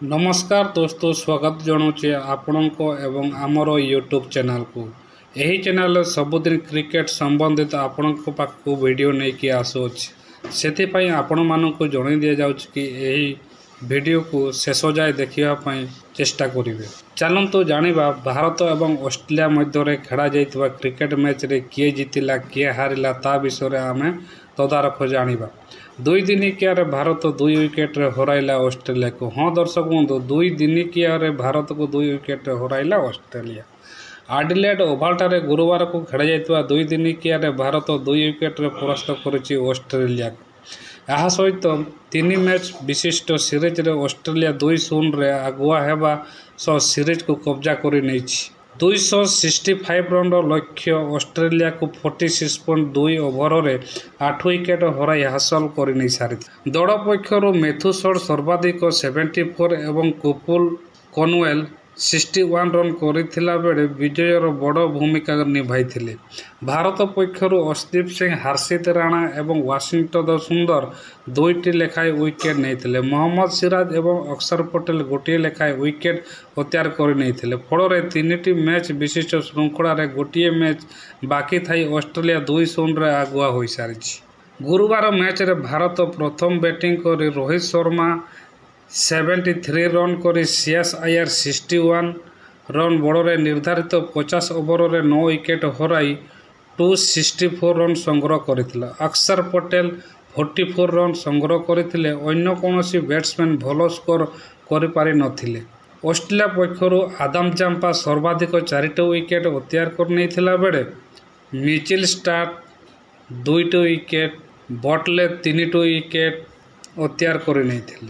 नमस्कार दोस्तों, स्वागत जनाऊे आपण को एवं आमर यूट्यूब चैनल को। यही चैनल सबुदिन क्रिकेट संबंधित आपण पाखक वीडियो नहीं कि आसुच्छे से आपण मानक जन दि जाऊँ कि यही वीडियो को शेष जाए देखापी चेष्टा करेंगे। चलतु जाना भारत और ऑस्ट्रेलिया मध्य खेला जाइए क्रिकेट मैच रे किए जीतिला किए हारिला ता विषय आम तदारख जाना। 2 दिनिकिया भारत 2 विकेट हराइला ऑस्ट्रेलिया को। हाँ दर्शक बंधु, 2 दिनिकिया भारत को 2 विकेट हराइला ऑस्ट्रेलिया। एडिलेड ओभाल ठारे गुरुवार को खेल जाइए 2 दिनिकिया भारत 2 विकेट परास्त करिछि ऑस्ट्रेलिया को। यह सहित 3 मैच विशिष्ट सीरीज रे ऑस्ट्रेलिया 2-0 रे आगुआ हेबा सह सीरीज को कब्जा करि नैछि। 265 रन लक्ष्य ऑस्ट्रेलिया को 46.2 ओभर रे 8 विकेट हराई हासिल कर नहीं सारी। दल पक्षर मैथ्यूसड सर्वाधिक 74 एवं कुपुल कॉनवेल 61 रन करथिला बेले विजयर बड़ भूमिका निभाई। भारत पक्षर अर्शदीप सिंह, हर्षित राणा एवं वाशिंगटन सुंदर 2टी लेखाएं विकेट नहीं। मोहम्मद सिराज एवं अक्षर पटेल गोटे लेखाएं विकेट हत्यार कर नहीं। फल 3टी मैच विशिष्ट श्रृंखला गोटे मैच बाकी थी ऑस्ट्रेलिया 2-0 रे आगुआ हो सारी। गुरुवार मैच रे भारत प्रथम बैटिंग कर रोहित शर्मा 73 रन कर सीएसआईआर 61 रन बड़े निर्धारित 50 ओवर रे 9 विकेट हराई 264 रन संग्रह करथिला। अक्षर पटेल 44 रन संग्रह करथिले। अन्य कौनसी बैट्समैन भल स्कोर कर पारि नथिले। ऑस्ट्रेलिया पक्षर आदम जाम्पा सर्वाधिक 4टी विकेट हत्यार कर नैथिला बेले मिचेल स्टार्क 2टी विकेट, बटले 3टी विकेट हत्यार कर नैथिले।